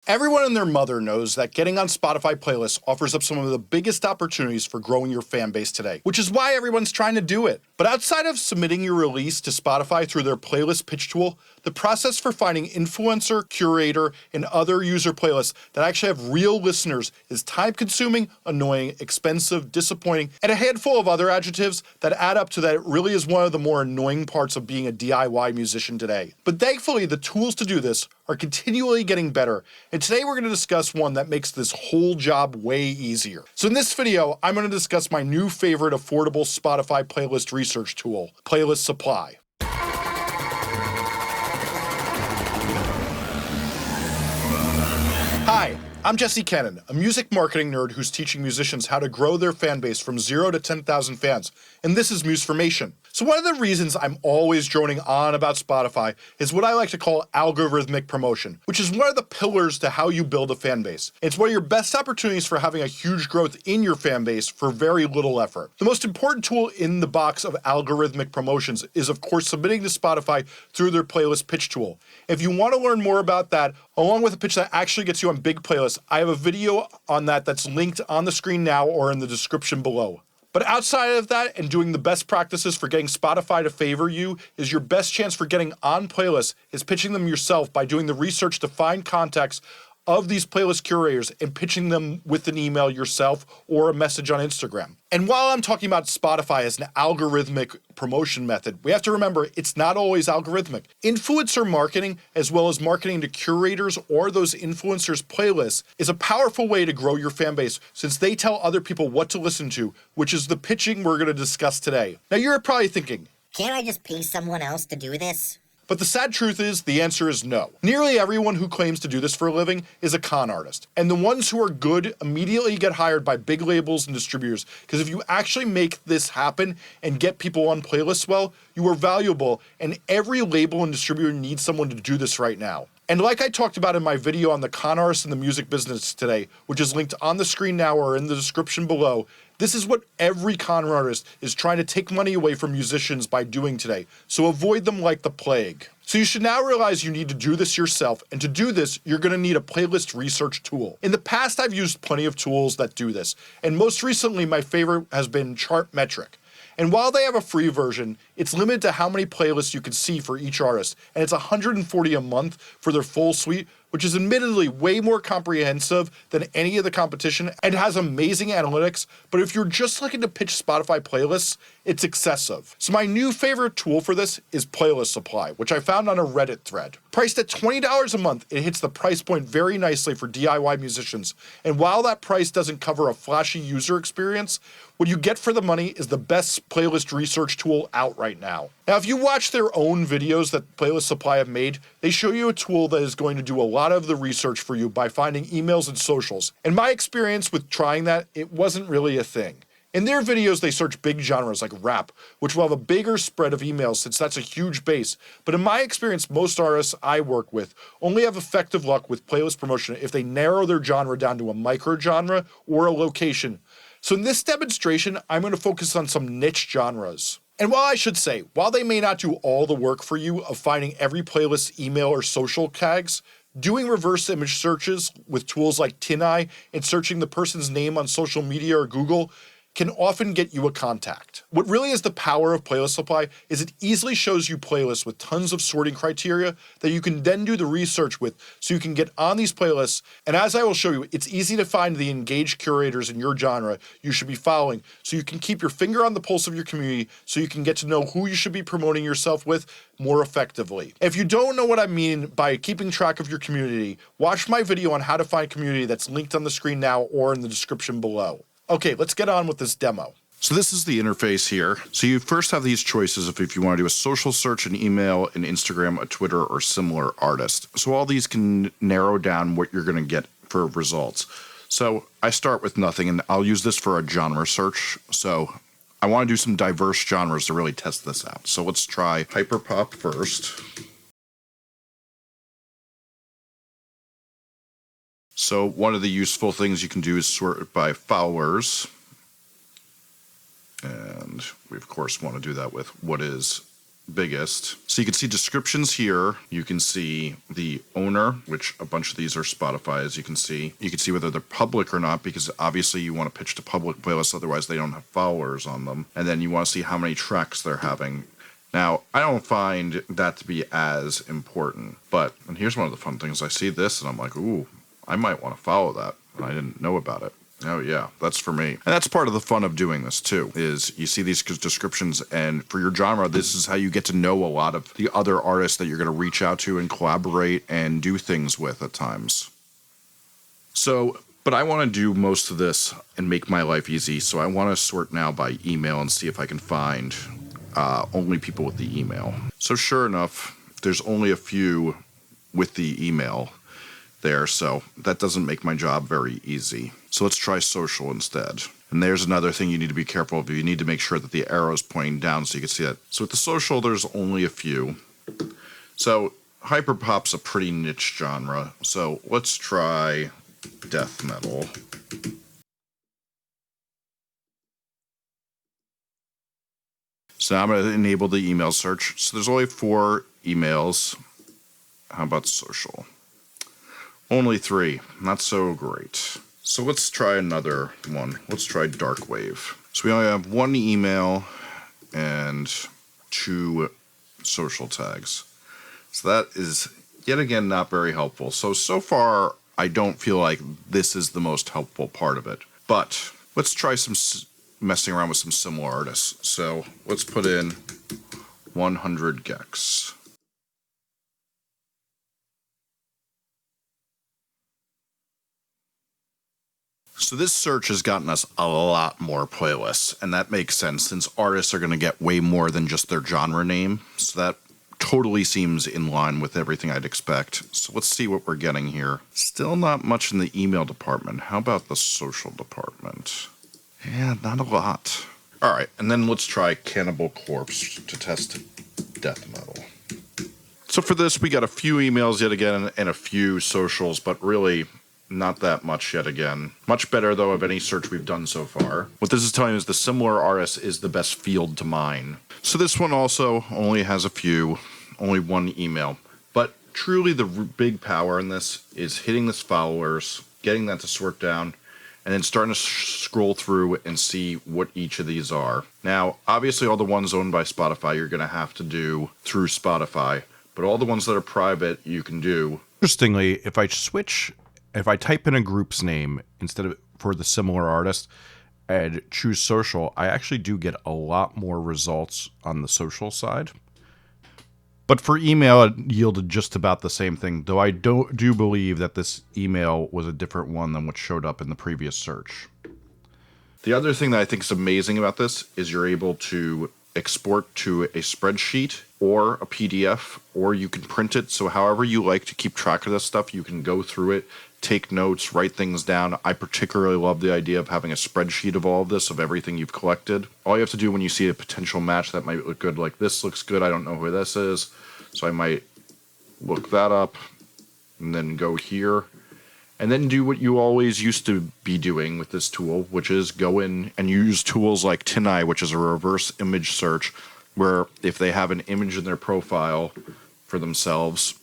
Everyone and their mother knows that getting on Spotify playlists offers up some of the biggest opportunities for growing your fan base today, which is why everyone's trying to do it. But outside of submitting your release to Spotify through their playlist pitch tool, the process for finding influencer, curator, and other user playlists that actually have real listeners is time-consuming, annoying, expensive, disappointing, and a handful of other adjectives that add up to that it really is one of the more annoying parts of being a DIY musician today. But thankfully, the tools to do this are continually getting better, and today we're going to discuss one that makes this whole job way easier. So in this video, I'm going to discuss my new favorite affordable Spotify playlist research tool, Playlist Supply. Hi, I'm Jesse Cannon, a music marketing nerd who's teaching musicians how to grow their fan base from 0 to 10,000 fans, and this is Musformation. So one of the reasons I'm always droning on about Spotify is what I like to call algorithmic promotion, which is one of the pillars to how you build a fan base. It's one of your best opportunities for having a huge growth in your fan base for very little effort. The most important tool in the box of algorithmic promotions is, of course, submitting to Spotify through their playlist pitch tool. If you want to learn more about that, along with a pitch that actually gets you on big playlists, I have a video on that that's linked on the screen now or in the description below. But outside of that, and doing the best practices for getting Spotify to favor you, is your best chance for getting on playlists is pitching them yourself by doing the research to find contacts of these playlist curators and pitching them with an email yourself or a message on Instagram. And while I'm talking about Spotify as an algorithmic promotion method, we have to remember it's not always algorithmic. Influencer marketing, as well as marketing to curators or those influencers' playlists, is a powerful way to grow your fan base since they tell other people what to listen to, which is the pitching we're going to discuss today. Now you're probably thinking, can't I just pay someone else to do this? But the sad truth is, the answer is no. Nearly everyone who claims to do this for a living is a con artist. And the ones who are good immediately get hired by big labels and distributors, because if you actually make this happen and get people on playlists well, you are valuable, and every label and distributor needs someone to do this right now. And like I talked about in my video on the con artists in the music business today, which is linked on the screen now or in the description below, this is what every con artist is trying to take money away from musicians by doing today, so avoid them like the plague. So you should now realize you need to do this yourself, and to do this, you're going to need a playlist research tool. In the past, I've used plenty of tools that do this, and most recently, my favorite has been Chartmetric. And while they have a free version, it's limited to how many playlists you can see for each artist, and it's $140 a month for their full suite, which is admittedly way more comprehensive than any of the competition and has amazing analytics, but if you're just looking to pitch Spotify playlists, it's excessive. So my new favorite tool for this is Playlist Supply, which I found on a Reddit thread. Priced at $20 a month, it hits the price point very nicely for DIY musicians, and while that price doesn't cover a flashy user experience, what you get for the money is the best playlist research tool out right now. Now, if you watch their own videos that Playlist Supply have made, they show you a tool that is going to do a lot of the research for you by finding emails and socials. In my experience with trying that, it wasn't really a thing. In their videos, they search big genres like rap, which will have a bigger spread of emails since that's a huge base. But in my experience, most artists I work with only have effective luck with playlist promotion if they narrow their genre down to a micro-genre or a location. So in this demonstration, I'm going to focus on some niche genres. And while I should say, while they may not do all the work for you of finding every playlist email or social tags, doing reverse image searches with tools like TinEye and searching the person's name on social media or Google can often get you a contact. What really is the power of Playlist Supply is it easily shows you playlists with tons of sorting criteria that you can then do the research with so you can get on these playlists, and as I will show you, it's easy to find the engaged curators in your genre you should be following so you can keep your finger on the pulse of your community so you can get to know who you should be promoting yourself with more effectively. If you don't know what I mean by keeping track of your community, watch my video on how to find community that's linked on the screen now or in the description below. Okay, let's get on with this demo. So this is the interface here. So you first have these choices if you want to do a social search, an email, an Instagram, a Twitter, or similar artist. So all these can narrow down what you're going to get for results. So I start with nothing, and I'll use this for a genre search. So I want to do some diverse genres to really test this out. So let's try hyperpop first. So one of the useful things you can do is sort it by followers. And we, of course, want to do that with what is biggest. So you can see descriptions here. You can see the owner, which a bunch of these are Spotify, as you can see. You can see whether they're public or not, because obviously you want to pitch to public playlists, otherwise they don't have followers on them. And then you want to see how many tracks they're having. Now, I don't find that to be as important, and here's one of the fun things. I see this and I'm like, ooh, I might want to follow that. And I didn't know about it. Oh yeah, that's for me. And that's part of the fun of doing this too, is you see these descriptions, and for your genre, this is how you get to know a lot of the other artists that you're going to reach out to and collaborate and do things with at times. So, but I want to do most of this and make my life easy, so I want to sort now by email and see if I can find only people with the email. So sure enough, there's only a few with the email there, so that doesn't make my job very easy. So let's try social instead. And there's another thing you need to be careful of. You need to make sure that the arrow's pointing down so you can see that. So with the social, there's only a few. So hyperpop's a pretty niche genre. So let's try death metal. So now I'm going to enable the email search. So there's only 4 emails. How about social? Only 3. Not so great. So let's try another one. Let's try dark wave. So we only have 1 email and 2 social tags. So that is, yet again, not very helpful. So far, I don't feel like this is the most helpful part of it. But let's try some messing around with some similar artists. So let's put in 100 gex. So this search has gotten us a lot more playlists, and that makes sense since artists are going to get way more than just their genre name. So that totally seems in line with everything I'd expect. So let's see what we're getting here. Still not much in the email department. How about the social department? Yeah, not a lot. All right, and then let's try Cannibal Corpse to test death metal. So for this, we got a few emails yet again and a few socials, but really not that much yet again. Much better, though, of any search we've done so far. What this is telling us is the similar artist is the best field to mine. So this one also only has a few, only 1 email. But truly the big power in this is hitting this followers, getting that to sort down, and then starting to scroll through and see what each of these are. Now, obviously all the ones owned by Spotify you're going to have to do through Spotify, but all the ones that are private you can do. Interestingly, if I type in a group's name instead of for the similar artist and choose social, I actually do get a lot more results on the social side. But for email, it yielded just about the same thing, though I do believe that this email was a different one than what showed up in the previous search. The other thing that I think is amazing about this is you're able to export to a spreadsheet or a PDF, or you can print it. So however you like to keep track of this stuff, you can go through it, take notes, write things down. I particularly love the idea of having a spreadsheet of all of this, of everything you've collected. All you have to do when you see a potential match that might look good, like this looks good, I don't know who this is, so I might look that up and then go here. And then do what you always used to be doing with this tool, which is go in and use tools like TinEye, which is a reverse image search, where if they have an image in their profile for themselves,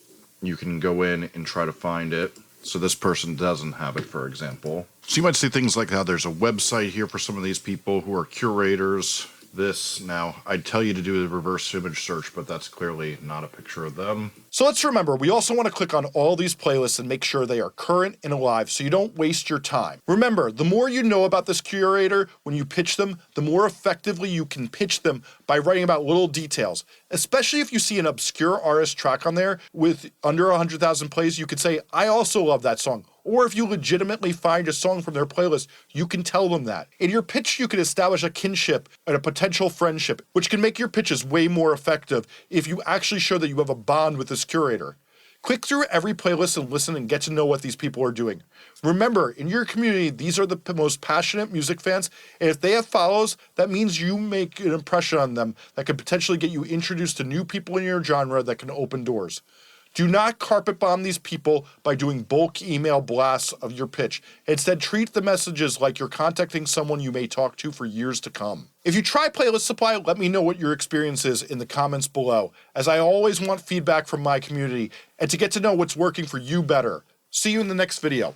you can go in and try to find it. So this person doesn't have it, for example. So you might see things like how there's a website here for some of these people who are curators. This, now, I'd tell you to do the reverse image search, but that's clearly not a picture of them. So let's remember, we also want to click on all these playlists and make sure they are current and alive so you don't waste your time. Remember, the more you know about this curator when you pitch them, the more effectively you can pitch them by writing about little details. Especially if you see an obscure artist track on there with under 100,000 plays, you could say, I also love that song. Or if you legitimately find a song from their playlist, you can tell them that. In your pitch, you can establish a kinship and a potential friendship, which can make your pitches way more effective if you actually show that you have a bond with this curator. Click through every playlist and listen and get to know what these people are doing. Remember, in your community, these are the most passionate music fans, and if they have follows, that means you make an impression on them that could potentially get you introduced to new people in your genre that can open doors. Do not carpet bomb these people by doing bulk email blasts of your pitch. Instead, treat the messages like you're contacting someone you may talk to for years to come. If you try Playlist Supply, let me know what your experience is in the comments below, as I always want feedback from my community and to get to know what's working for you better. See you in the next video.